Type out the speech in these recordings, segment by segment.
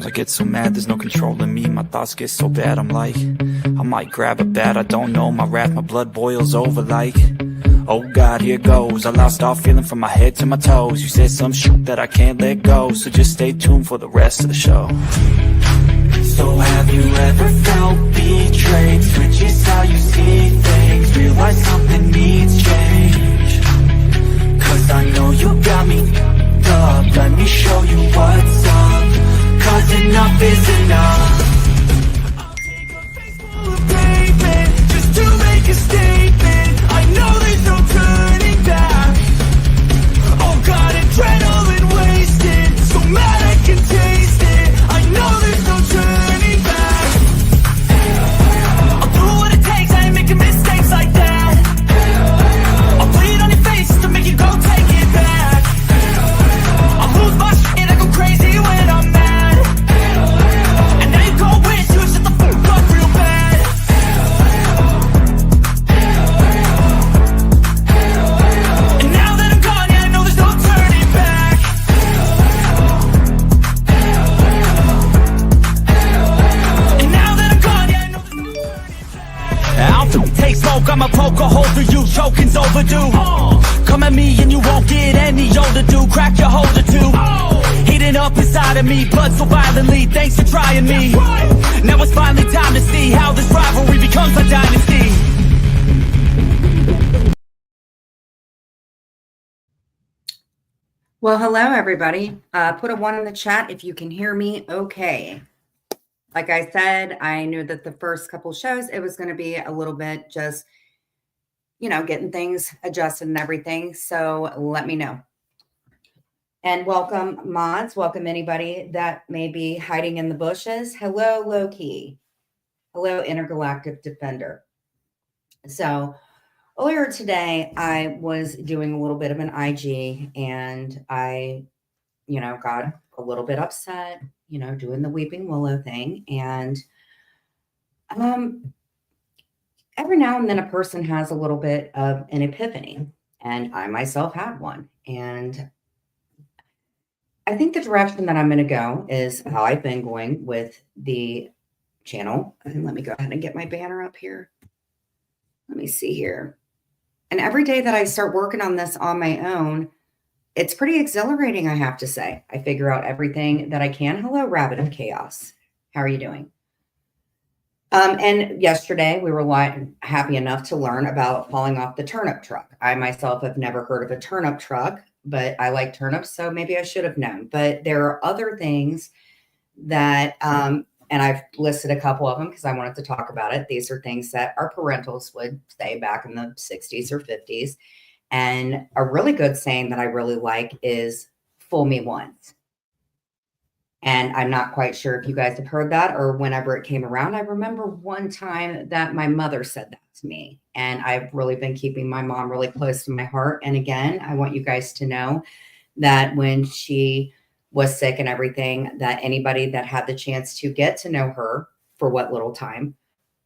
I get so mad, there's no controlling me. My thoughts get so bad, I'm like, I might grab a bat, I don't know. My wrath, my blood boils over like, oh God, here goes. I lost all feeling from my head to my toes. You said some shit that I can't let go, so just stay tuned for the rest of the show. So have you ever felt betrayed? Switches how you see things, realize something needs change. Cause I know you got me up, let me show you what's up. Cause enough is enough. I'll take a face full of pavement just to make a statement. I know there's no turning back. Oh God, adrenaline wasted, so mad I can taste it. I know there's no turning back. I'll do what it takes, I ain't making mistakes like that. I'll bleed on your face to make you go take it back. I'll lose my shit and I go crazy when I'm mad. And now you go wish you shut the fuck up real bad. And now that I'm gone, yeah, I know there's no turning back. And now that I'm gone, yeah, I know there's no turning back. I'll take smoke, I'ma poke a hole through you, choking's overdue. Come at me and you won't get any older, dude. Crack your holder too. Heating up inside of me, blood so violently. Thanks for trying me. Now it's finally time to see how this rivalry becomes a dynasty. Well, hello, everybody. Put a 1 in the chat if you can hear me okay. Like I said, I knew that the first couple shows, it was going to be a little bit just, getting things adjusted and everything. So let me know. And welcome, mods. Welcome, anybody that may be hiding in the bushes. Hello, Loki. Hello, Intergalactic Defender. So earlier today, I was doing a little bit of an IG and I, got a little bit upset, doing the Weeping Willow thing. And every now and then a person has a little bit of an epiphany. And I myself had one. And I think the direction that I'm going to go is how I've been going with the channel. And let me go ahead and get my banner up here. Let me see here. And every day that I start working on this on my own, it's pretty exhilarating, I have to say. I figure out everything that I can. Hello, Rabbit of Chaos. How are you doing? And yesterday we were happy enough to learn about falling off the turnip truck. I myself have never heard of a turnip truck, but I like turnips, so maybe I should have known. But there are other things that, and I've listed a couple of them because I wanted to talk about it. These are things that our parentals would say back in the 60s or 50s. And a really good saying that I really like is "fool me once." And I'm not quite sure if you guys have heard that or whenever it came around. I remember one time that my mother said that to me, and I've really been keeping my mom really close to my heart. And again, I want you guys to know that when she was sick and everything, that anybody that had the chance to get to know her for what little time,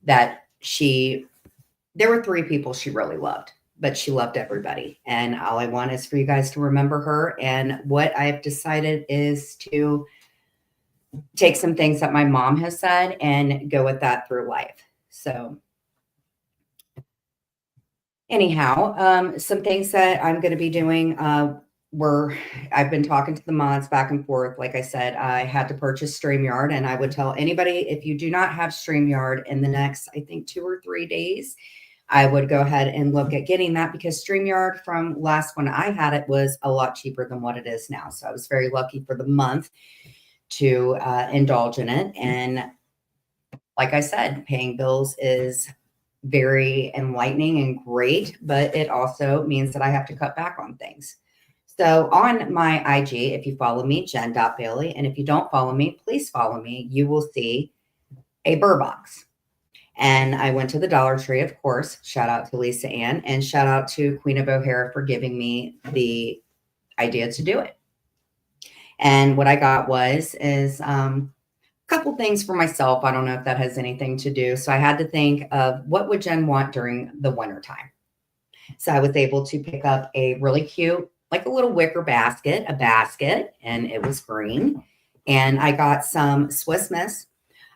that there were 3 people she really loved, but she loved everybody. And all I want is for you guys to remember her. And what I've decided is to take some things that my mom has said and go with that through life. So anyhow, some things that I'm going to be doing I've been talking to the mods back and forth. Like I said, I had to purchase StreamYard, and I would tell anybody, if you do not have StreamYard in the next, I think 2 or 3 days, I would go ahead and look at getting that, because StreamYard from last when I had it was a lot cheaper than what it is now. So I was very lucky for the month to indulge in it. And like I said, paying bills is very enlightening and great, but it also means that I have to cut back on things. So on my IG, if you follow me, Jen.Bailey, and if you don't follow me, please follow me, you will see a Burr box. And I went to the Dollar Tree, of course. Shout out to Lisa Ann, and shout out to Queen of O'Hara for giving me the idea to do it. And what I got is a couple things for myself. I don't know if that has anything to do. So I had to think of what would Jen want during the wintertime. So I was able to pick up a really cute, like a little wicker basket, and it was green. And I got some Swiss Miss.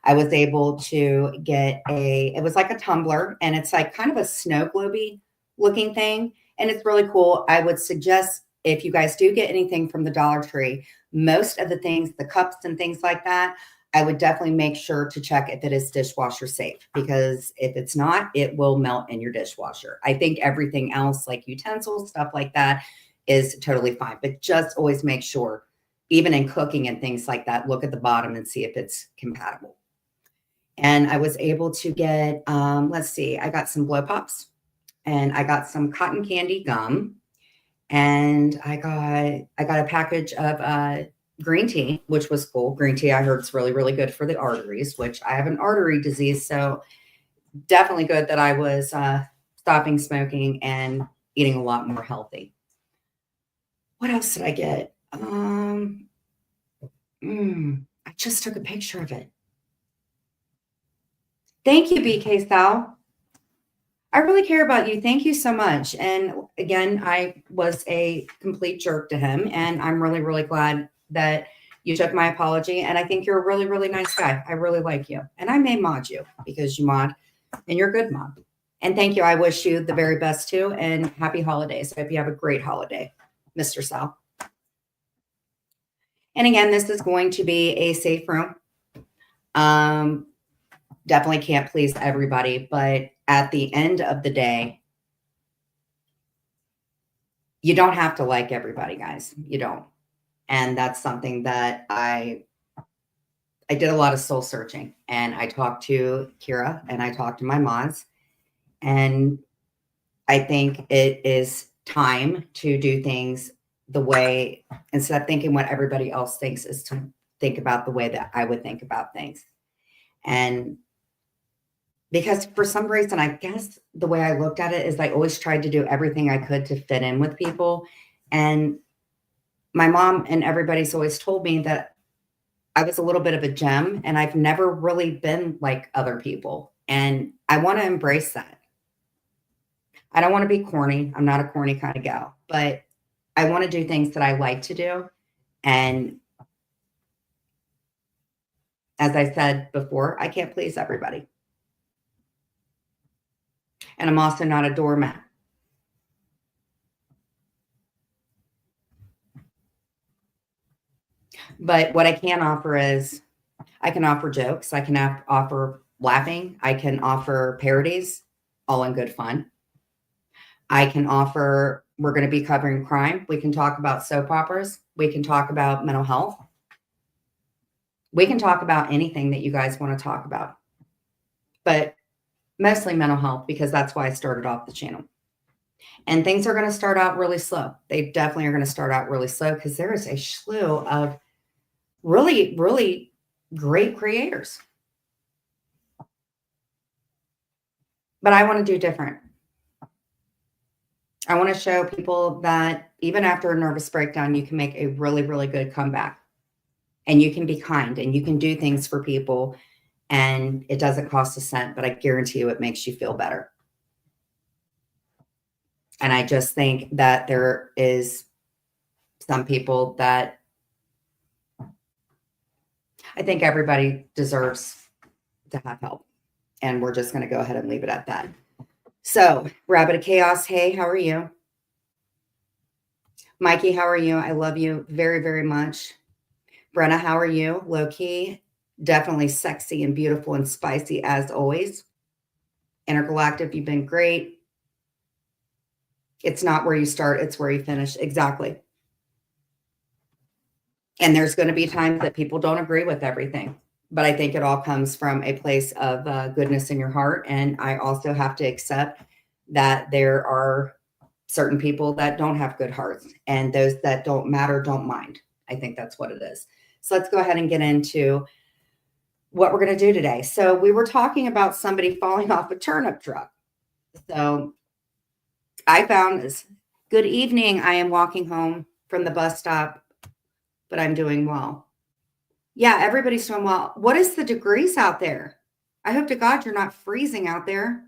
I was able to get it was like a tumbler, and it's like kind of a snow globe looking thing. And it's really cool. I would suggest if you guys do get anything from the Dollar Tree, most of the things, the cups and things like that, I would definitely make sure to check if it is dishwasher safe, because if it's not, it will melt in your dishwasher. I think everything else, like utensils, stuff like that, is totally fine. But just always make sure, even in cooking and things like that, look at the bottom and see if it's compatible. And I was able to get, let's see, I got some blow pops, and I got some cotton candy gum, and I got a package of green tea, which was cool. Green tea, I heard, is really, really good for the arteries, which I have an artery disease. So definitely good that I was stopping smoking and eating a lot more healthy. What else did I get? I just took a picture of it. Thank you, BK Sal. I really care about you. Thank you so much. And again, I was a complete jerk to him, and I'm really, really glad that you took my apology. And I think you're a really, really nice guy. I really like you. And I may mod you because you mod, and you're a good mod. And thank you. I wish you the very best too, and happy holidays. I hope you have a great holiday, Mr. Sal. And again, this is going to be a safe room. Definitely can't please everybody, but at the end of the day, you don't have to like everybody, guys. You don't. And that's something that I did a lot of soul searching, and I talked to Kira and I talked to my mods, and I think it is time to do things the way, instead of thinking what everybody else thinks, is to think about the way that I would think about things. And because for some reason, I guess the way I looked at it is I always tried to do everything I could to fit in with people. And my mom and everybody's always told me that I was a little bit of a gem, and I've never really been like other people. And I want to embrace that. I don't want to be corny. I'm not a corny kind of gal, but I want to do things that I like to do. And as I said before, I can't please everybody. And I'm also not a doormat. But what I can offer is I can offer jokes. I can offer laughing. I can offer parodies, all in good fun. I can offer, we're going to be covering crime. We can talk about soap operas. We can talk about mental health. We can talk about anything that you guys want to talk about, but mostly mental health, because that's why I started off the channel. And things are going to start out really slow. They definitely are going to start out really slow, because there is a slew of really, really great creators. But I want to do different. I want to show people that even after a nervous breakdown, you can make a really, really good comeback, and you can be kind, and you can do things for people, and it doesn't cost a cent, but I guarantee you it makes you feel better. And I just think that there is some people that I think everybody deserves to have help. And we're just going to go ahead and leave it at that. So, Rabbit of Chaos, hey, how are you? Mikey, how are you? I love you very, very much. Brenna, how are you? Low key, definitely sexy and beautiful and spicy as always. Intergalactic, you've been great. It's not where you start, it's where you finish. Exactly. And there's going to be times that people don't agree with everything, but I think it all comes from a place of goodness in your heart. And I also have to accept that there are certain people that don't have good hearts, and those that don't matter don't mind. I think that's what it is. So let's go ahead and get into what we're going to do today. So we were talking about somebody falling off a turnip truck. So I found this. Good evening. I am walking home from the bus stop, but I'm doing well. Yeah, everybody's doing well. What is the degrees out there? I hope to God you're not freezing out there.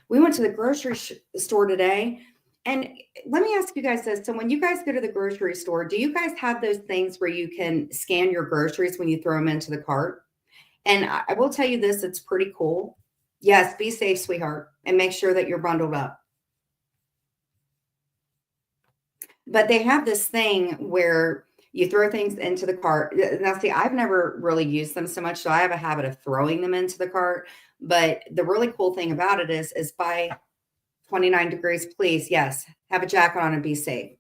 We went to the grocery store today, And let me ask you guys this. So when you guys go to the grocery store, do you guys have those things where you can scan your groceries when you throw them into the cart? And I will tell you this, it's pretty cool. Yes, be safe, sweetheart, and make sure that you're bundled up. But they have this thing where you throw things into the cart. Now, see, I've never really used them so much, so I have a habit of throwing them into the cart. But the really cool thing about it is by 29 degrees, please, yes, have a jacket on and be safe.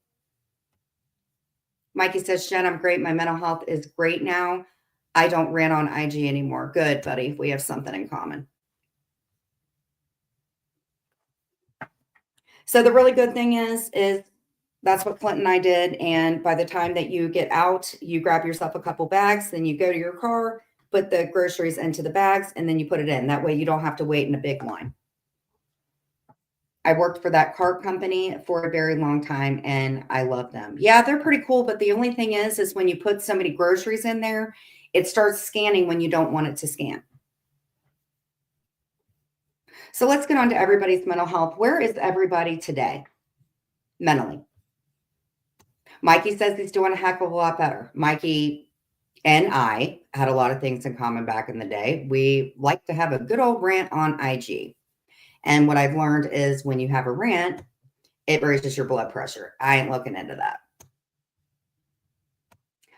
Mikey says, Jen, I'm great. My mental health is great now. I don't rant on IG anymore. Good, buddy. We have something in common. So the really good thing is that's what Clint and I did. And by the time that you get out, you grab yourself a couple bags, then you go to your car, put the groceries into the bags, and then you put it in. That way you don't have to wait in a big line. I worked for that cart company for a very long time and I love them. Yeah, they're pretty cool. But the only thing is when you put so many groceries in there, it starts scanning when you don't want it to scan. So let's get on to everybody's mental health. Where is everybody today mentally? Mikey says he's doing a heck of a lot better. Mikey and I had a lot of things in common back in the day. We like to have a good old rant on IG. And what I've learned is when you have a rant, it raises your blood pressure. I ain't looking into that.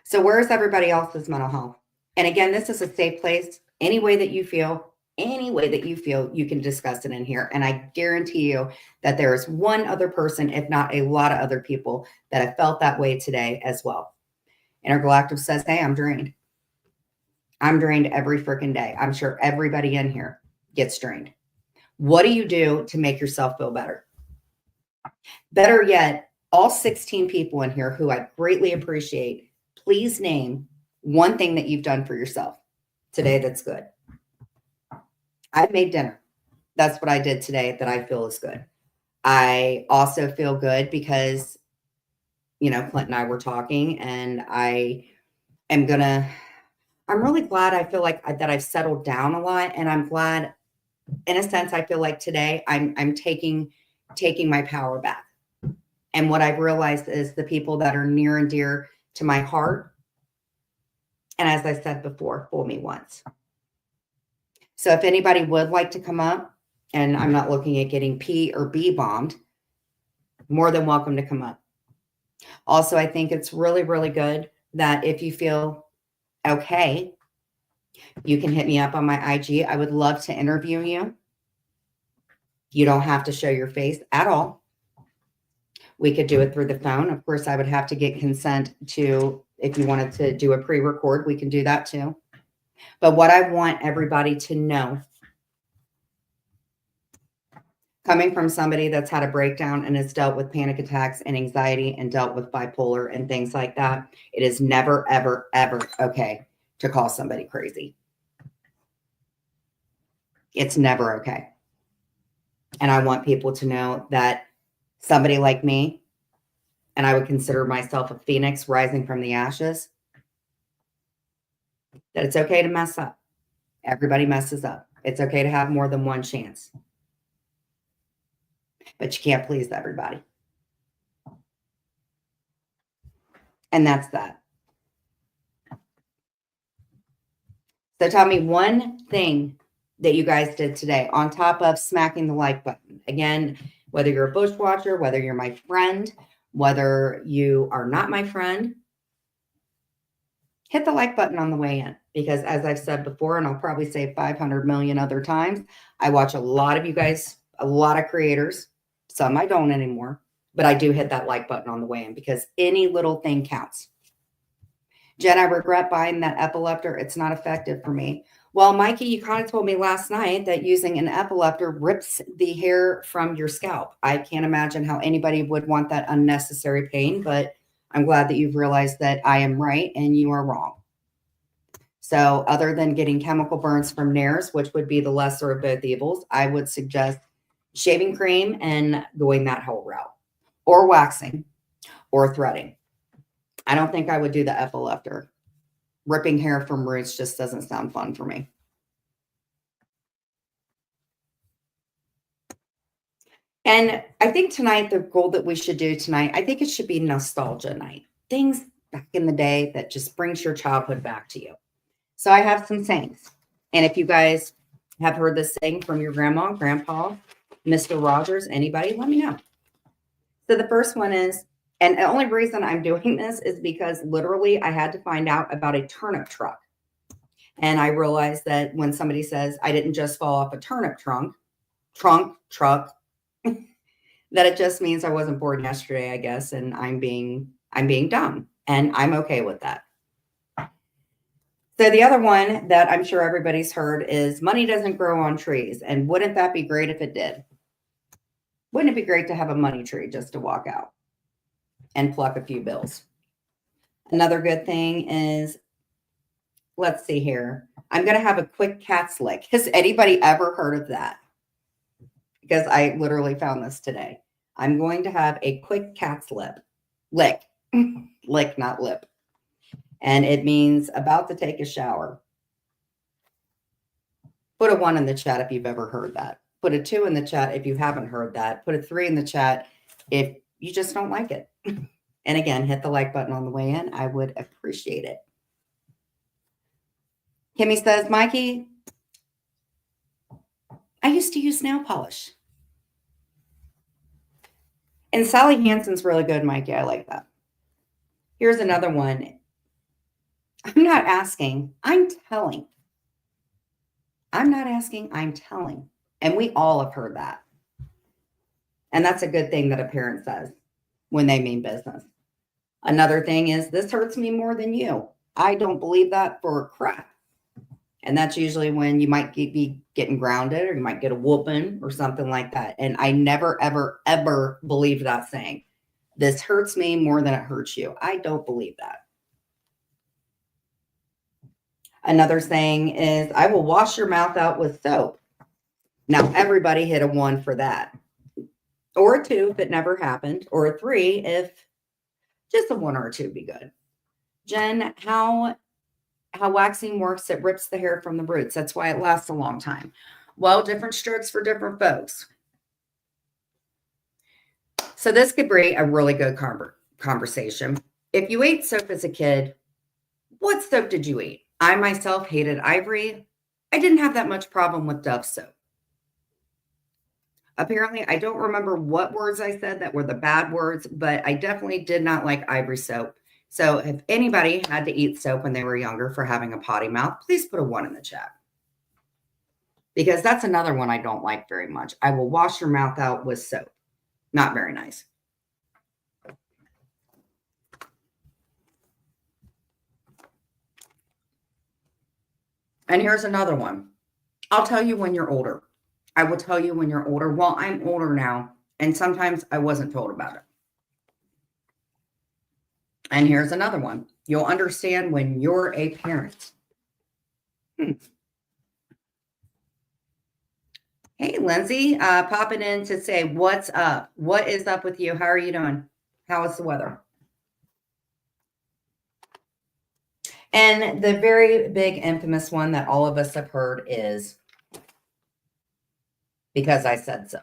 So where's everybody else's mental health? And again, this is a safe place. Any way that you feel, you can discuss it in here. And I guarantee you that there is one other person, if not a lot of other people, that have felt that way today as well. Intergalactic says, hey, I'm drained. I'm drained every freaking day. I'm sure everybody in here gets drained. What do you do to make yourself feel better? Better yet, all 16 people in here who I greatly appreciate, please name one thing that you've done for yourself today that's good. I made dinner. That's what I did today that I feel is good. I also feel good because, Clint and I were talking and I'm really glad. I feel like that I've settled down a lot, and I'm glad in a sense, I feel like today I'm taking my power back. And what I've realized is the people that are near and dear to my heart, and as I said before, fool me once. So if anybody would like to come up, and I'm not looking at getting P or B bombed, more than welcome to come up. Also, I think it's really, really good that if you feel okay, you can hit me up on my IG. I would love to interview you. You don't have to show your face at all. We could do it through the phone. Of course, I would have to get consent to, if you wanted to do a pre-record, we can do that too. But what I want everybody to know, coming from somebody that's had a breakdown and has dealt with panic attacks and anxiety and dealt with bipolar and things like that, it is never, ever, ever okay to call somebody crazy. It's never okay. And I want people to know that somebody like me, and I would consider myself a phoenix rising from the ashes, that it's okay to mess up. Everybody messes up. It's okay to have more than one chance. But you can't please everybody. And that's that. So tell me one thing that you guys did today on top of smacking the like button. Again, whether you're a bushwatcher, whether you're my friend, whether you are not my friend, hit the like button on the way in. Because as I've said before, and I'll probably say 500 million other times, I watch a lot of you guys, a lot of creators. Some I don't anymore, but I do hit that like button on the way in because any little thing counts. Jen, I regret buying that Epileptor. It's not effective for me. Well, Mikey, you kind of told me last night that using an Epileptor rips the hair from your scalp. I can't imagine how anybody would want that unnecessary pain, but I'm glad that you've realized that I am right and you are wrong. So other than getting chemical burns from Nares, which would be the lesser of both evils, I would suggest shaving cream and going that whole route, or waxing or threading. I don't think I would do the Epileptor. Ripping hair from roots just doesn't sound fun for me. And I think tonight, the goal that we should do tonight, I think it should be nostalgia night. Things back in the day that just brings your childhood back to you. So I have some sayings. And if you guys have heard this saying from your grandma, grandpa, Mr. Rogers, anybody, let me know. So the first one is, and the only reason I'm doing this is because literally I had to find out about a turnip truck. And I realized that when somebody says, I didn't just fall off a turnip truck, that it just means I wasn't born yesterday, I guess, and I'm being dumb, and I'm okay with that. So the other one that I'm sure everybody's heard is money doesn't grow on trees. And wouldn't that be great if it did? Wouldn't it be great to have a money tree just to walk out and pluck a few bills? Another good thing is, let's see here. I'm going to have a quick cat's lick. Has anybody ever heard of that? Because I literally found this today. I'm going to have a quick cat's lick, not lip. And it means about to take a shower. Put a 1 in the chat if you've ever heard that. Put a 2 in the chat if you haven't heard that. Put a 3 in the chat if you just don't like it. And again, hit the like button on the way in. I would appreciate it. Kimmy says, Mikey, I used to use nail polish. And Sally Hansen's really good, Mikey. I like that. Here's another one. I'm not asking, I'm telling. I'm not asking, I'm telling. And we all have heard that. And that's a good thing that a parent says when they mean business. Another thing is, this hurts me more than you. I don't believe that for crap. And that's usually when you might be getting grounded, or you might get a whooping or something like that. And I never, ever, ever believed that saying. This hurts me more than it hurts you. I don't believe that. Another saying is, I will wash your mouth out with soap. Now, everybody hit a 1 for that. Or a 2 if it never happened. Or a 3 if just a 1 or a 2 would be good. Jen, how waxing works, it rips the hair from the roots. That's why it lasts a long time. Well, different strokes for different folks. So this could be a really good conversation. If you ate soap as a kid, what soap did you eat? I myself hated Ivory. I didn't have that much problem with Dove soap. Apparently, I don't remember what words I said that were the bad words, but I definitely did not like Ivory soap. So if anybody had to eat soap when they were younger for having a potty mouth, please put a 1 in the chat. Because that's another one I don't like very much. I will wash your mouth out with soap. Not very nice. And here's another one. I'll tell you when you're older. I will tell you when you're older. Well, I'm older now, and sometimes I wasn't told about it. And here's another one. You'll understand when you're a parent. Hey, Lindsay, popping in to say, what's up? What is up with you? How are you doing? How is the weather? And the very big infamous one that all of us have heard is, because I said so.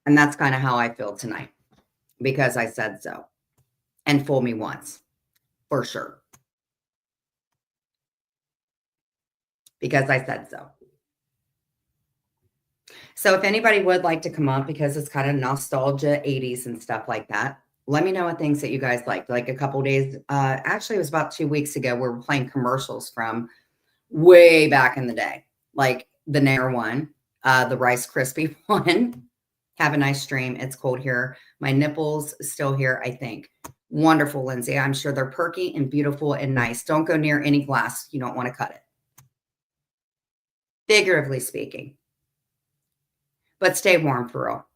And that's kind of how I feel tonight. Because I said so. And fool me once. For sure. Because I said so. So if anybody would like to come up, because it's kind of nostalgia 80s and stuff like that, let me know what things that you guys liked. Like a couple days, actually it was about 2 weeks ago, we were playing commercials from way back in the day. Like the Nair one, the Rice Krispie one. Have a nice stream. It's cold here. My nipples still here, I think. Wonderful, Lindsay. I'm sure they're perky and beautiful and nice. Don't go near any glass. You don't want to cut it. Figuratively speaking. But stay warm for real.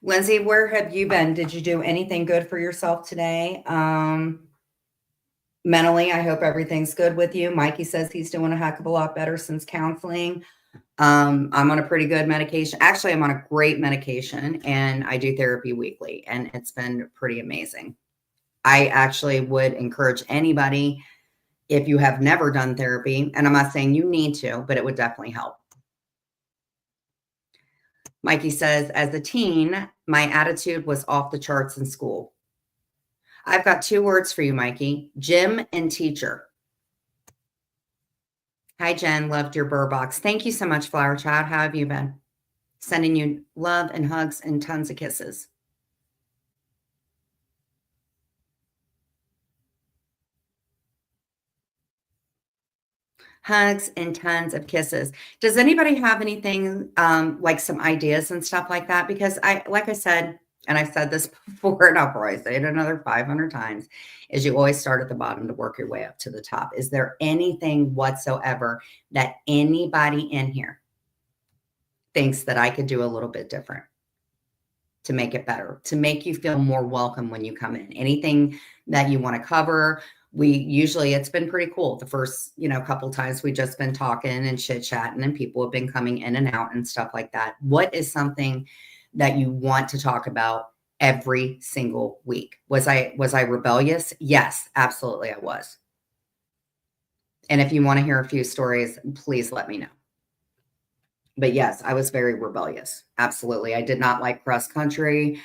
Lindsay, where have you been? Did you do anything good for yourself today? Mentally, I hope everything's good with you. Mikey says he's doing a heck of a lot better since counseling. I'm on a pretty good medication. Actually, I'm on a great medication, and I do therapy weekly, and it's been pretty amazing. I actually would encourage anybody if you have never done therapy, and I'm not saying you need to, but it would definitely help. Mikey says, as a teen, my attitude was off the charts in school. I've got 2 words for you, Mikey: gym and teacher. Hi, Jen. Loved your burr box. Thank you so much, Flower Child. How have you been? Sending you love and hugs and tons of kisses. Hugs and tons of kisses. Does anybody have anything, like some ideas and stuff like that? Because like I said, and I've said this before, and I'll probably say it another 500 times, is you always start at the bottom to work your way up to the top. Is there anything whatsoever that anybody in here thinks that I could do a little bit different to make it better, to make you feel more welcome when you come in? Anything that you want to cover? It's been pretty cool. The first, couple times we just been talking and chit chatting, and people have been coming in and out and stuff like that. What is something that you want to talk about every single week? Was I rebellious? Yes, absolutely I was. And if you want to hear a few stories, please let me know. But yes, I was very rebellious. Absolutely. I did not like cross country.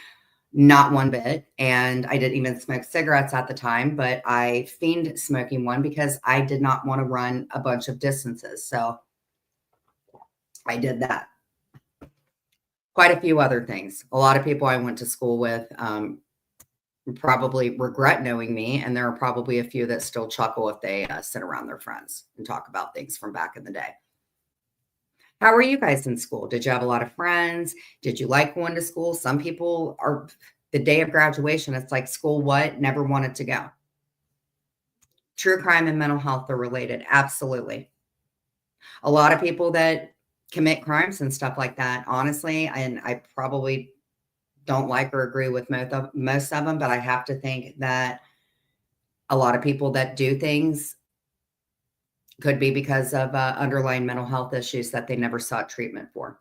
Not one bit. And I didn't even smoke cigarettes at the time, but I fiend smoking one because I did not want to run a bunch of distances. So I did that. Quite a few other things. A lot of people I went to school with probably regret knowing me. And there are probably a few that still chuckle if they sit around their friends and talk about things from back in the day. How were you guys in school? Did you have a lot of friends? Did you like going to school? Some people are, the day of graduation, it's like, school what? Never wanted to go. True crime and mental health are related. Absolutely. A lot of people that commit crimes and stuff like that, honestly, and I probably don't like or agree with most of them, but I have to think that a lot of people that do things could be because of underlying mental health issues that they never sought treatment for.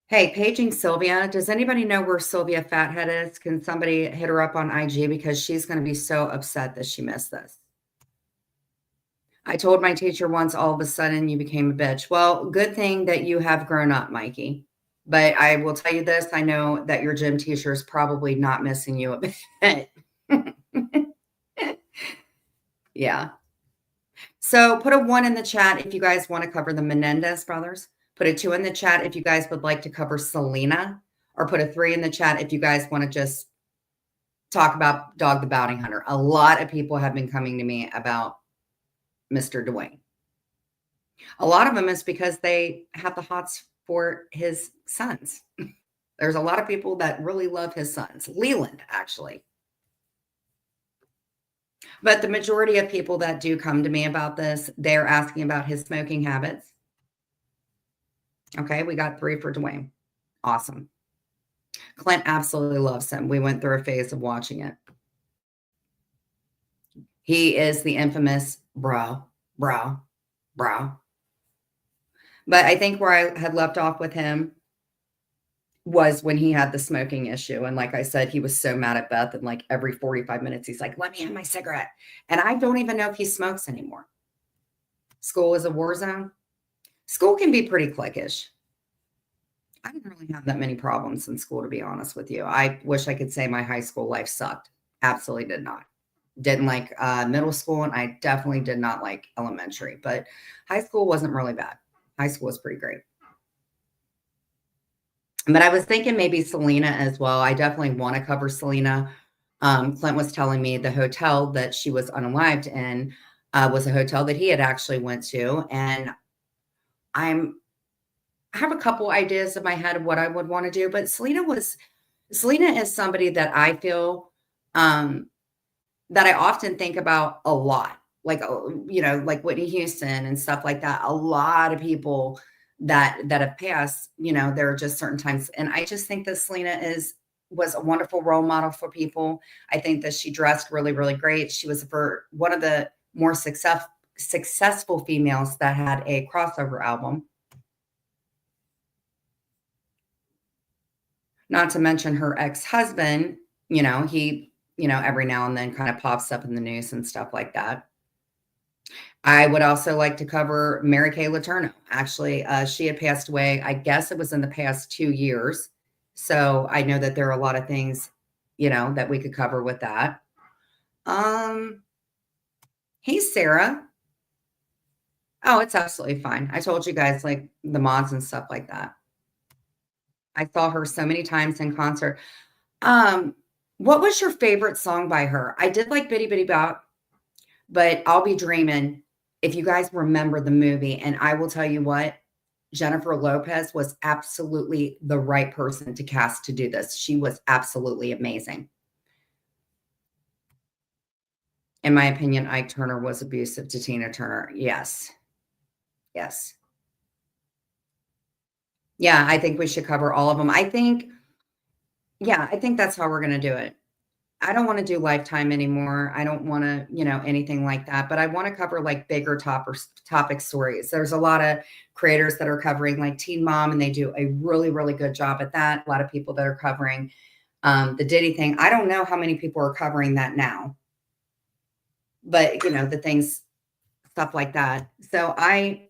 Hey, paging Sylvia. Does anybody know where Sylvia Fathead is? Can somebody hit her up on IG, because she's going to be so upset that she missed this. I told my teacher once, all of a sudden you became a bitch. Well, good thing that you have grown up, Mikey. But I will tell you this, I know that your gym teacher is probably not missing you a bit. Yeah. So put a 1 in the chat if you guys want to cover the Menendez brothers. Put a 2 in the chat if you guys would like to cover Selena, or put a 3 in the chat if you guys want to just talk about Dog the Bounty Hunter. A lot of people have been coming to me about Mr. Dwayne. A lot of them is because they have the hots for his sons. There's a lot of people that really love his sons. Leland, actually. But the majority of people that do come to me about this, they're asking about his smoking habits. Okay, we got 3 for Dwayne. Awesome. Clint absolutely loves him. We went through a phase of watching it. He is the infamous bro. But I think where I had left off with him was when he had the smoking issue. And like I said, he was so mad at Beth, and like every 45 minutes, he's like, let me have my cigarette. And I don't even know if he smokes anymore. School is a war zone. School can be pretty cliquish. I didn't really have that many problems in school, to be honest with you. I wish I could say my high school life sucked. Absolutely did not. Didn't like middle school, and I definitely did not like elementary, but high school wasn't really bad. High school was pretty great. But I was thinking maybe Selena as well. I definitely want to cover Selena. Clint was telling me the hotel that she was unalived in was a hotel that he had actually went to. And I have a couple ideas in my head of what I would want to do, but Selena is somebody that I feel that I often think about a lot. Like, like Whitney Houston and stuff like that. A lot of people that have passed, there are just certain times. And I just think that Selena was a wonderful role model for people. I think that she dressed really, really great. She was one of the more successful females that had a crossover album. Not to mention her ex-husband, he, every now and then kind of pops up in the news and stuff like that. I would also like to cover Mary Kay Letourneau. Actually, she had passed away. I guess it was in the past 2 years. So I know that there are a lot of things, that we could cover with that. Um, hey, Sarah. Oh, it's absolutely fine. I told you guys like the mods and stuff like that. I saw her so many times in concert. Um, what was your favorite song by her? I did like Bitty Bitty Bop, but I'll Be Dreamin'. If you guys remember the movie, and I will tell you what, Jennifer Lopez was absolutely the right person to cast to do this. She was absolutely amazing. In my opinion, Ike Turner was abusive to Tina Turner. Yes. Yes. Yeah, I think we should cover all of them. I think that's how we're going to do it. I don't want to do Lifetime anymore. I don't want to, anything like that, but I want to cover like bigger topic stories. There's a lot of creators that are covering like Teen Mom, and they do a really, really good job at that. A lot of people that are covering the Diddy thing. I don't know how many people are covering that now, but the things, stuff like that. So I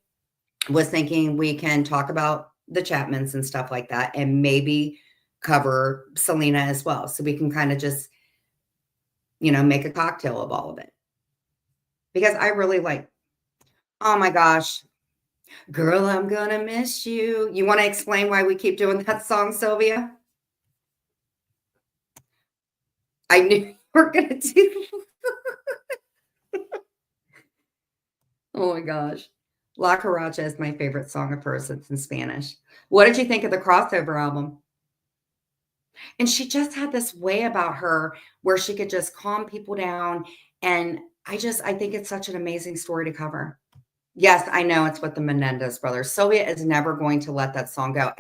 was thinking we can talk about the Chapmans and stuff like that, and maybe cover Selena as well. So we can kind of just, make a cocktail of all of it. Because I really like, oh my gosh, Girl, I'm gonna miss you. You want to explain why we keep doing that song, Sylvia? I knew you were gonna do. Oh my gosh. La Caracha is my favorite song of hers. It's in Spanish. What did you think of the crossover album? And she just had this way about her where she could just calm people down. And I think it's such an amazing story to cover. Yes, I know it's with the Menendez brothers. Sylvia is never going to let that song go.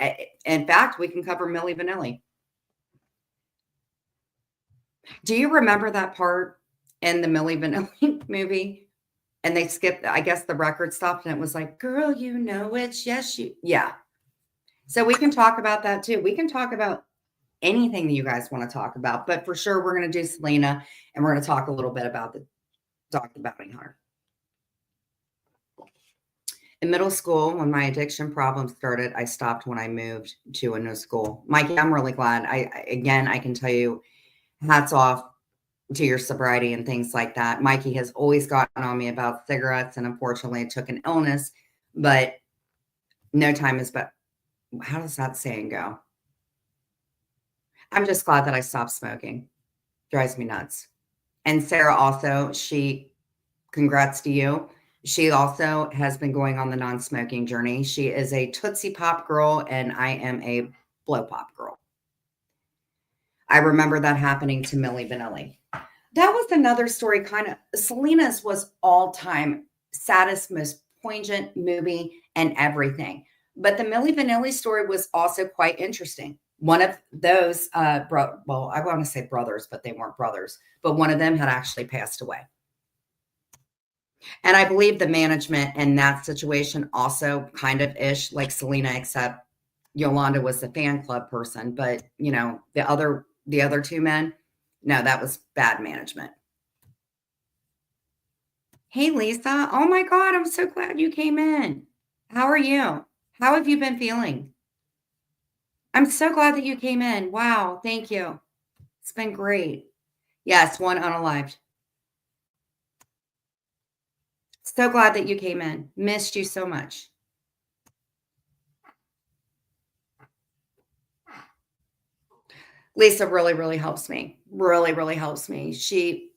In fact, we can cover Milli Vanilli. Do you remember that part in the Milli Vanilli movie? And they skipped, I guess the record stopped and it was like, girl, you know it. Yes, yeah. So we can talk about that too. We can talk about anything that you guys want to talk about, but for sure we're going to do Selena, and we're going to talk a little bit about the Dr. Bounty Hunter. In middle school, when my addiction problem started, I stopped when I moved to a new school. Mikey, I'm really glad. I can tell you, hats off to your sobriety and things like that. Mikey has always gotten on me about cigarettes, and unfortunately I took an illness, but no time is but how does that saying go? I'm just glad that I stopped smoking. Drives me nuts. And Sarah also, congrats to you. She also has been going on the non-smoking journey. She is a Tootsie Pop girl, and I am a Blow Pop girl. I remember that happening to Milli Vanilli. That was another story, Selena's was all-time saddest, most poignant movie and everything. But the Milli Vanilli story was also quite interesting. One of those, I want to say brothers, but they weren't brothers, but one of them had actually passed away. And I believe the management in that situation also kind of ish like Selena, except Yolanda was the fan club person, but the other two men, no, that was bad management. Hey, Lisa. Oh my God, I'm so glad you came in. How are you? How have you been feeling? I'm so glad that you came in. Wow, thank you. It's been great. Yes, one unalived. So glad that you came in. Missed you so much. Lisa really, really helps me. Really, really helps me. She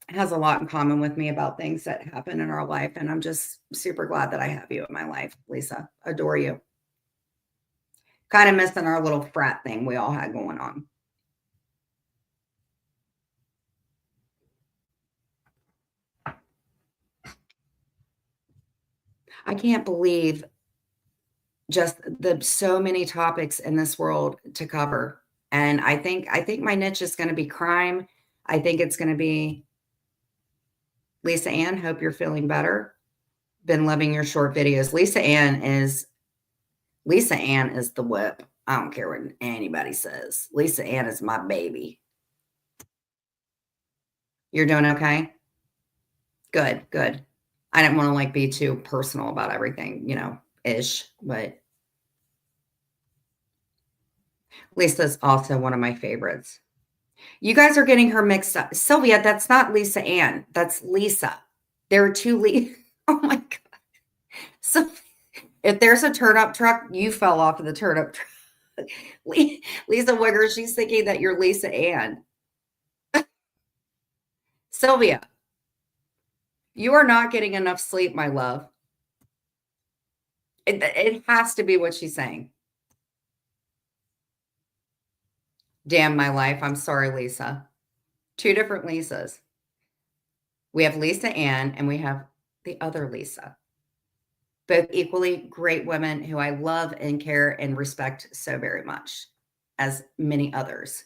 has a lot in common with me about things that happen in our life. And I'm just super glad that I have you in my life, Lisa. Adore you. Kind of missing our little frat thing we all had going on. I can't believe just the so many topics in this world to cover. And I think my niche is going to be crime. I think it's going to be Lisa Ann. Hope you're feeling better. Been loving your short videos. Lisa Ann is the whip. I don't care what anybody says. Lisa Ann is my baby. You're doing okay? Good, good. I didn't want to like be too personal about everything, ish, but Lisa's also one of my favorites. You guys are getting her mixed up. Sylvia, that's not Lisa Ann. That's Lisa. There are two Oh my God. So if there's a turnip truck, you fell off of the turnip truck. Lisa Wigger, she's thinking that you're Lisa Ann. Sylvia, you are not getting enough sleep, my love. It has to be what she's saying. Damn my life. I'm sorry, Lisa. Two different Lisas. We have Lisa Ann and we have the other Lisa. Both equally great women who I love and care and respect so very much, as many others.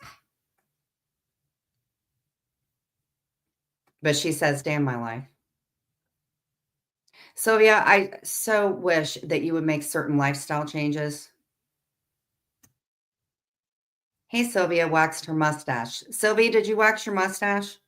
But she says, damn my life. Sylvia, I so wish that you would make certain lifestyle changes. Hey, Sylvia waxed her mustache. Sylvia, did you wax your mustache?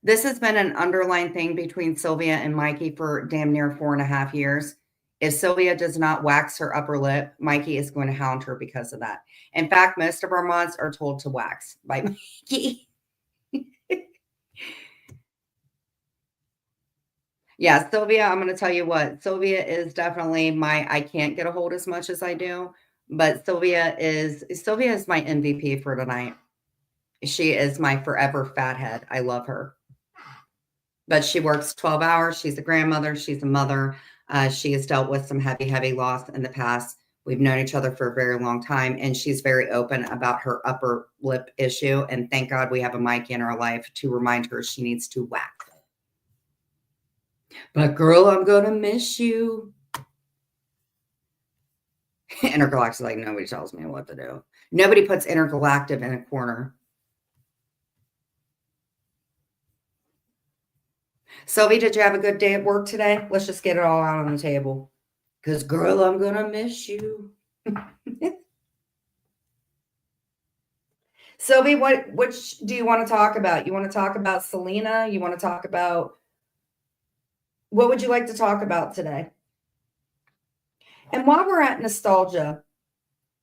This has been an underlying thing between Sylvia and Mikey for damn near 4.5 years. If Sylvia does not wax her upper lip, Mikey is going to hound her because of that. In fact, most of our mods are told to wax by Mikey. Yeah, Sylvia, I'm going to tell you what. Sylvia is definitely I can't get a hold as much as I do, but Sylvia is my MVP for tonight. She is my forever fathead. I love her. But she works 12 hours. She's a grandmother. She's a mother. She has dealt with some heavy, heavy loss in the past. We've known each other for a very long time, and she's very open about her upper lip issue. And thank God we have a mic in her life to remind her she needs to wax. But girl, I'm going to miss you. Intergalactic, like, nobody tells me what to do. Nobody puts Intergalactic in a corner. Sylvie, did you have a good day at work today? Let's just get it all out on the table. Because, girl, I'm going to miss you. Sylvie, which do you want to talk about? You want to talk about Selena? You want to talk about... What would you like to talk about today? And while we're at nostalgia,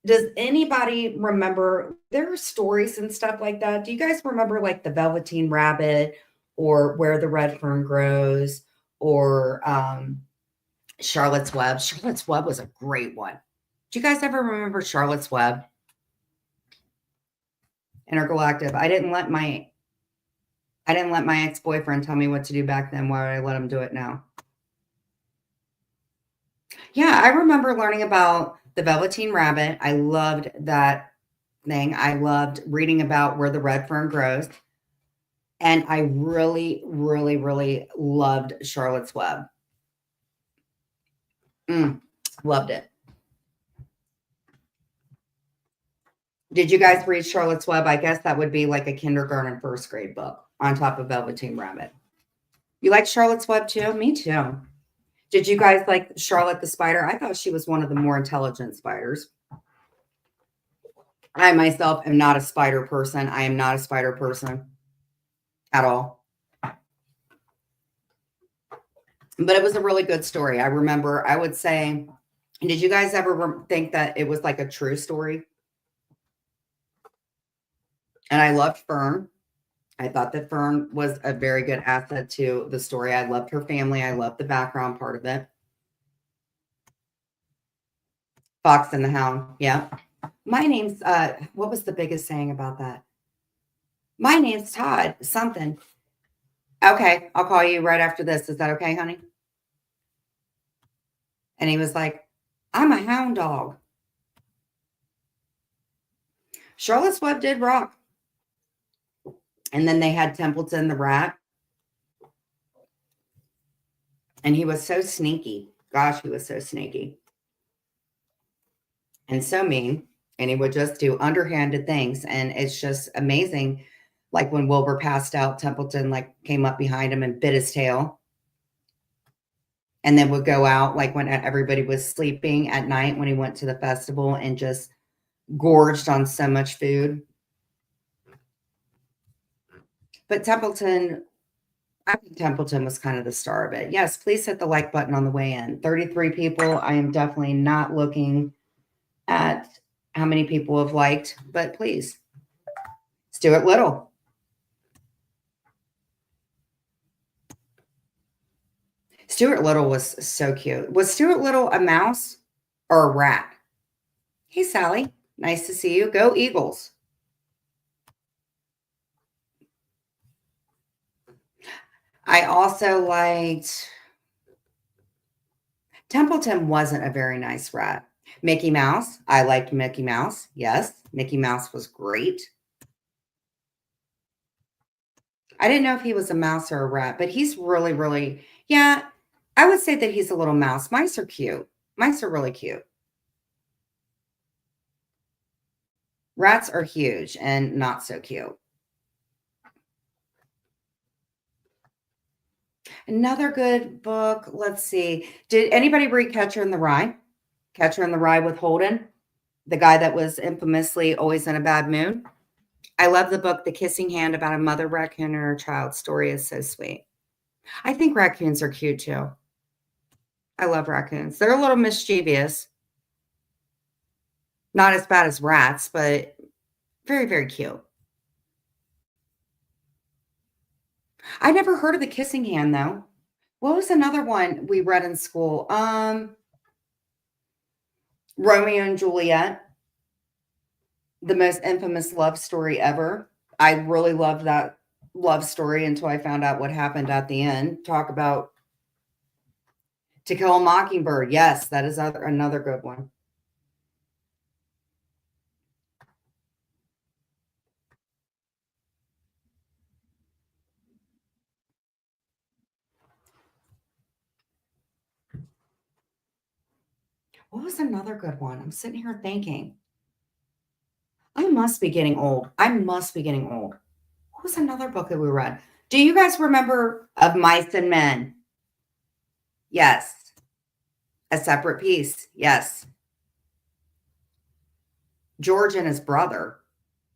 does anybody remember, there are stories and stuff like that? Do you guys remember like the Velveteen Rabbit or Where the Red Fern Grows or Charlotte's Web? Charlotte's Web was a great one. Do you guys ever remember Charlotte's Web? Intergalactic. I didn't let my ex-boyfriend tell me what to do back then. Why would I let him do it now? Yeah, I remember learning about the Velveteen Rabbit. I loved that thing. I loved reading about Where the Red Fern Grows. And I really, really, really loved Charlotte's Web. Loved it. Did you guys read Charlotte's Web? I guess that would be like a kindergarten, first grade book on top of Velveteen Rabbit. You like Charlotte's Web too? Me too. Did you guys like Charlotte the Spider? I thought she was one of the more intelligent spiders. I myself am not a spider person. I am not a spider person at all. But it was a really good story. I remember, I would say, did you guys ever think that it was like a true story? And I loved Fern. I thought that Fern was a very good asset to the story. I loved her family. I loved the background part of it. Fox and the Hound. Yeah. My name's, what was the biggest saying about that? My name's Todd. Something. Okay. I'll call you right after this. Is that okay, honey? And he was like, I'm a hound dog. Charlotte's Web did rock. And then they had Templeton the rat. And he was so sneaky. Gosh, he was so sneaky. And so mean. And he would just do underhanded things. And it's just amazing. Like when Wilbur passed out, Templeton like came up behind him and bit his tail. And then would go out like when everybody was sleeping at night when he went to the festival and just gorged on so much food. But Templeton, I think Templeton was kind of the star of it. Yes, please hit the like button on the way in. 33 people. I am definitely not looking at how many people have liked, but please. Stuart Little. Stuart Little was so cute. Was Stuart Little a mouse or a rat? Hey, Sally. Nice to see you. Go Eagles. I also liked Templeton wasn't a very nice rat. Mickey Mouse. I liked Mickey Mouse. Yes, Mickey Mouse was great. I didn't know if he was a mouse or a rat, but he's really, really, yeah, I would say that he's a little mouse. Mice are cute. Mice are really cute. Rats are huge and not so cute. Another good book. Let's see. Did anybody read Catcher in the Rye? Catcher in the Rye with Holden, the guy that was infamously always in a bad mood. I love the book, The Kissing Hand, about a mother raccoon and her child. Story is so sweet. I think raccoons are cute too. I love raccoons. They're a little mischievous. Not as bad as rats, but very, very cute. I never heard of The Kissing Hand though. What was another one we read in school? Romeo and Juliet, the most infamous love story ever. I really loved that love story until I found out what happened at the end. Talk about To Kill a Mockingbird. Yes, that is another good one. What was another good one? I'm sitting here thinking. I must be getting old. I must be getting old. What was another book that we read? Do you guys remember Of Mice and Men? Yes. A Separate Piece. Yes. George and his brother.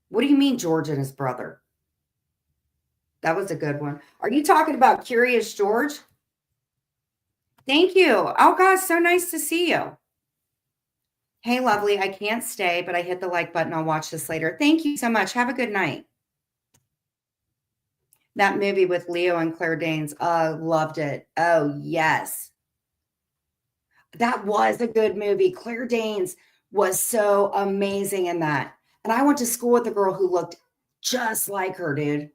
What do you mean, George and his brother? That was a good one. Are you talking about Curious George? Thank you. Oh, God, so nice to see you. Hey, lovely. I can't stay, but I hit the like button. I'll watch this later. Thank you so much. Have a good night. That movie with Leo and Claire Danes. Loved it. Oh, yes. That was a good movie. Claire Danes was so amazing in that. And I went to school with a girl who looked just like her, dude.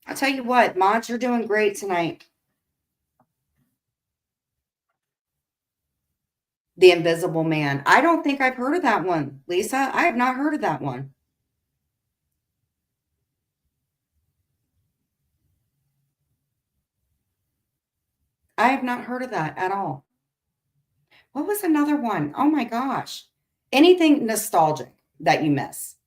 I'll tell you what, Maj, you're doing great tonight. The Invisible Man. I don't think I've heard of that one. Lisa, I have not heard of that one. I have not heard of that at all. What was another one? Oh my gosh. Anything nostalgic that you miss.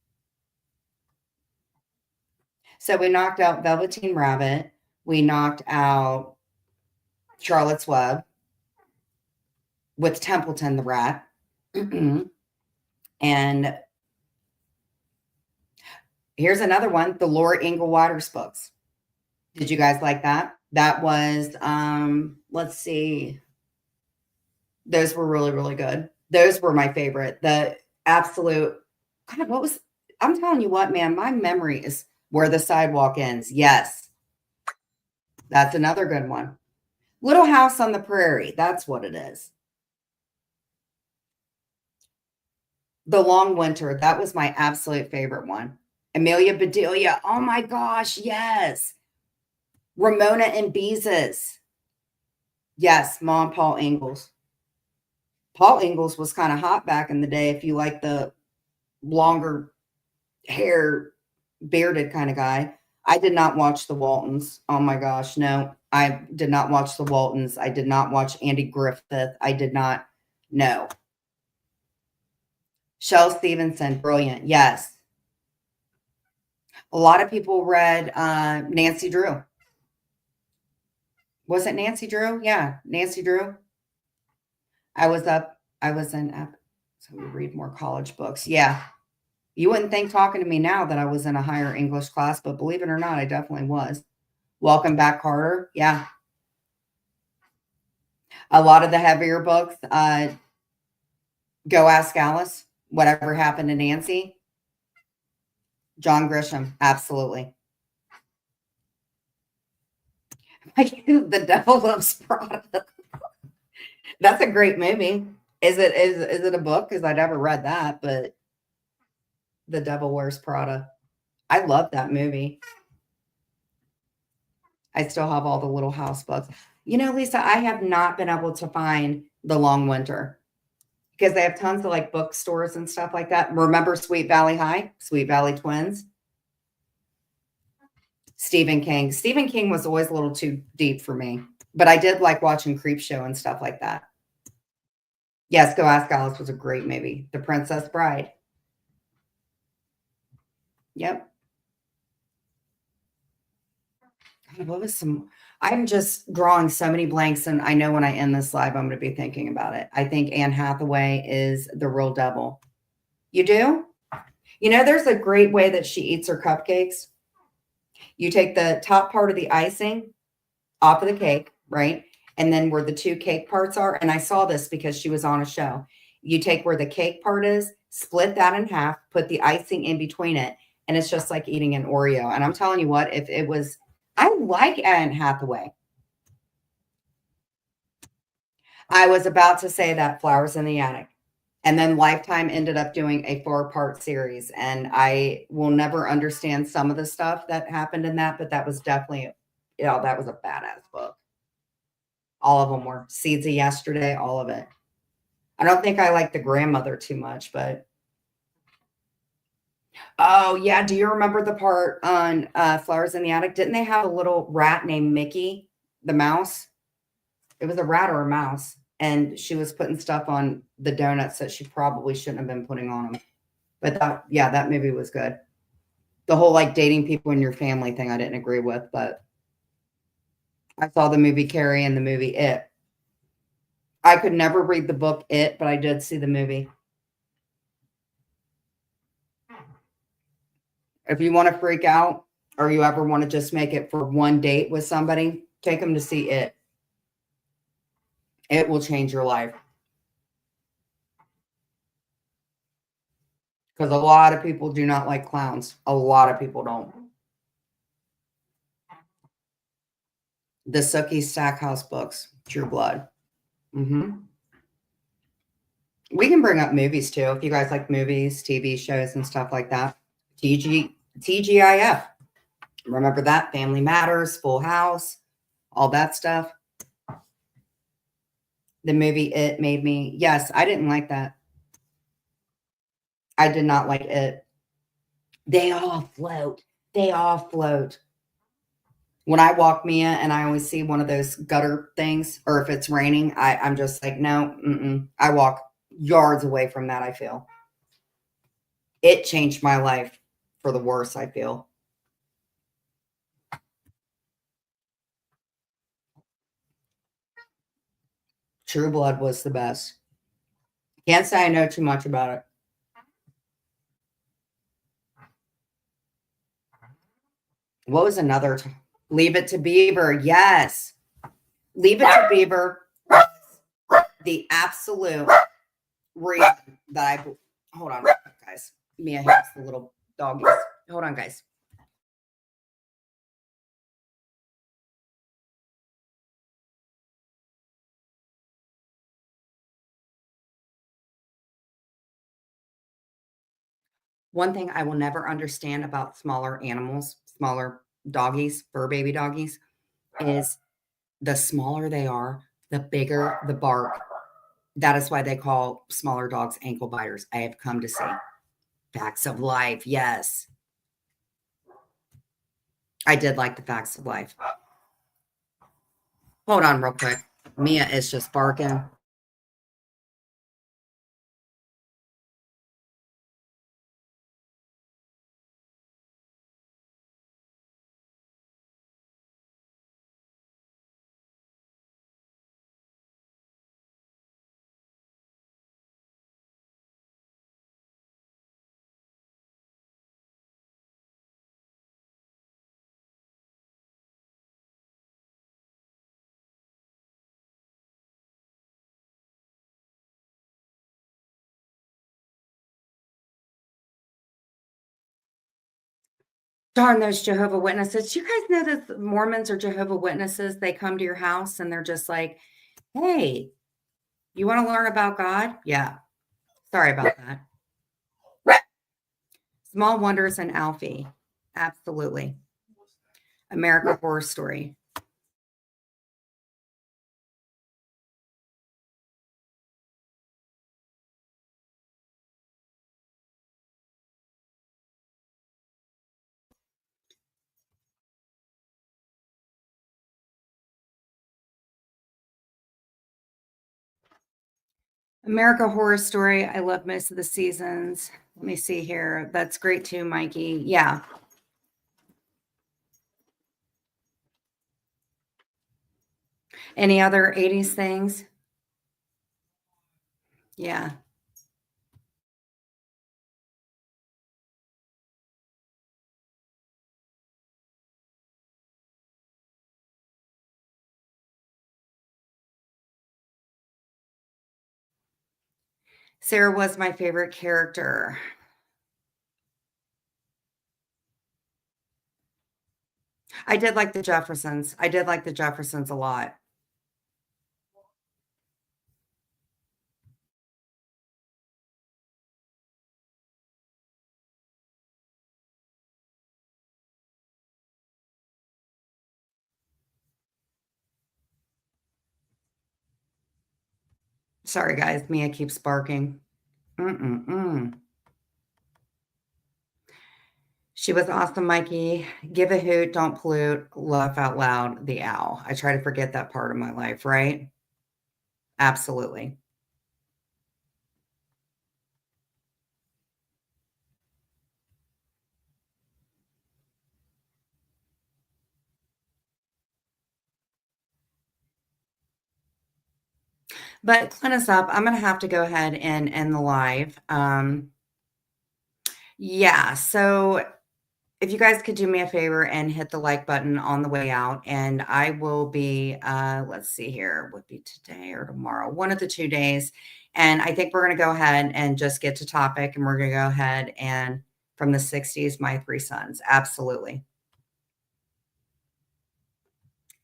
So we knocked out Velveteen Rabbit. We knocked out Charlotte's Web with Templeton the Rat. And here's another one, the Laura Ingalls Wilder's books. Did you guys like that? That was, let's see. Those were really, really good. Those were my favorite. The absolute, God, what was, I'm telling you what, man, my memory is Where the Sidewalk Ends. Yes. That's another good one. Little House on the Prairie. That's what it is. The Long Winter. That was my absolute favorite one. Amelia Bedelia. Oh my gosh. Yes. Ramona and Beezus. Yes. Mom, Paul Ingalls. Paul Ingalls was kind of hot back in the day if you like the longer hair, bearded kind of guy. I did not watch the Waltons. Oh my gosh, no. I did not watch the Waltons. I did not watch Andy Griffith. I did not know. Shel Stevenson, brilliant. Yes. A lot of people read Nancy Drew. Was it Nancy Drew? Yeah, Nancy Drew. I was in So we read more college books. Yeah. You wouldn't think talking to me now that I was in a higher English class, but believe it or not, I definitely was. Welcome Back, Carter. Yeah. A lot of the heavier books, Go Ask Alice, Whatever Happened to Nancy, John Grisham. Absolutely. The Devil Loves Prada. That's a great movie. Is it a book? Because I never read that, but The Devil Wears Prada. I love that movie. I still have all the Little House books. You know, Lisa, I have not been able to find The Long Winter because they have tons of like bookstores and stuff like that. Remember Sweet Valley High, Sweet Valley Twins? Stephen King. Stephen King was always a little too deep for me, but I did like watching Creepshow and stuff like that. Yes, Go Ask Alice was a great movie. The Princess Bride. Yep. God, what was some? I'm just drawing so many blanks, and I know when I end this live, I'm going to be thinking about it. I think Anne Hathaway is the real devil. You do? You know, there's a great way that she eats her cupcakes. You take the top part of the icing off of the cake, right? And then where the two cake parts are, and I saw this because she was on a show. You take where the cake part is, split that in half, put the icing in between it, and it's just like eating an Oreo. And I'm telling you what, if it was, I like Anne Hathaway. I was about to say that Flowers in the Attic. And then Lifetime ended up doing a 4-part series. And I will never understand some of the stuff that happened in that, but that was definitely, that was a badass book. All of them were. Seeds of Yesterday, all of it. I don't think I like the grandmother too much, but oh yeah. Do you remember the part on Flowers in the Attic? Didn't they have a little rat named Mickey, the mouse? It was a rat or a mouse, and she was putting stuff on the donuts that she probably shouldn't have been putting on them. But that, yeah, that movie was good. The whole like dating people in your family thing, I didn't agree with, but I saw the movie Carrie and the movie It. I could never read the book It, but I did see the movie. If you want to freak out or you ever want to just make it for one date with somebody, take them to see It. It will change your life. Because a lot of people do not like clowns. A lot of people don't. The Sookie Stackhouse books, True Blood. We can bring up movies too. If you guys like movies, TV shows, and stuff like that. TGIF. Remember that? Family Matters, Full House, all that stuff. The movie It made me, yes, I didn't like that. I did not like It. They all float. They all float. When I walk Mia and I always see one of those gutter things, or if it's raining, I'm just like, no, I walk yards away from that, I feel. It changed my life for the worse, I feel. True Blood was the best. Can't say I know too much about it. What was another? Leave It to Beaver. Yes. Leave It to Beaver. The absolute reason that I, hold on, guys. Mia hates the little doggies. Hold on, guys. One thing I will never understand about smaller animals, smaller doggies, fur baby doggies, is the smaller they are, the bigger the bark. That is why they call smaller dogs ankle biters. I have come to see. Facts of Life. Yes. I did like the Facts of Life. Hold on real quick. Mia is just barking. Darn those Jehovah Witnesses. You guys know that Mormons are Jehovah Witnesses? They come to your house and they're just like, hey, you want to learn about God? Yeah. Sorry about that. Small Wonders and Alfie. Absolutely. American Horror Story. America Horror Story. I love most of the seasons. Let me see here. That's great too, Mikey. Yeah. Any other 80s things? Yeah. Sarah was my favorite character. I did like the Jeffersons. I did like the Jeffersons a lot. Sorry, guys. Mia keeps barking. Mm-mm-mm. She was awesome, Mikey. Give a hoot, don't pollute, laugh out loud, the owl. I try to forget that part of my life, right? Absolutely. But clean us up. I'm going to have to go ahead and end the live. Yeah. So if you guys could do me a favor and hit the like button on the way out, and I will be, let's see here, would be today or tomorrow, one of the 2 days. And I think we're going to go ahead and just get to topic, and we're going to go ahead and from the 60s, My Three Sons. Absolutely.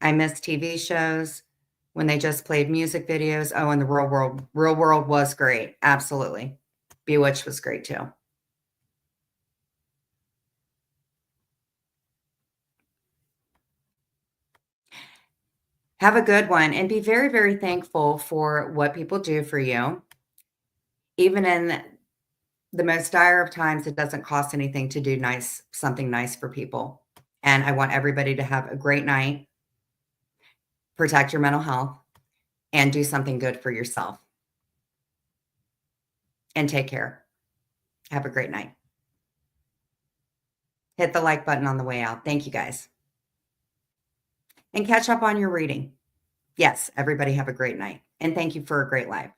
I miss TV shows when they just played music videos. Oh, and the Real World. Real World was great. Absolutely. Bewitched was great too. Have a good one and be very, very thankful for what people do for you. Even in the most dire of times, it doesn't cost anything to do something nice for people. And I want everybody to have a great night, protect your mental health, and do something good for yourself. And take care. Have a great night. Hit the like button on the way out. Thank you, guys. And catch up on your reading. Yes, everybody have a great night. And thank you for a great live.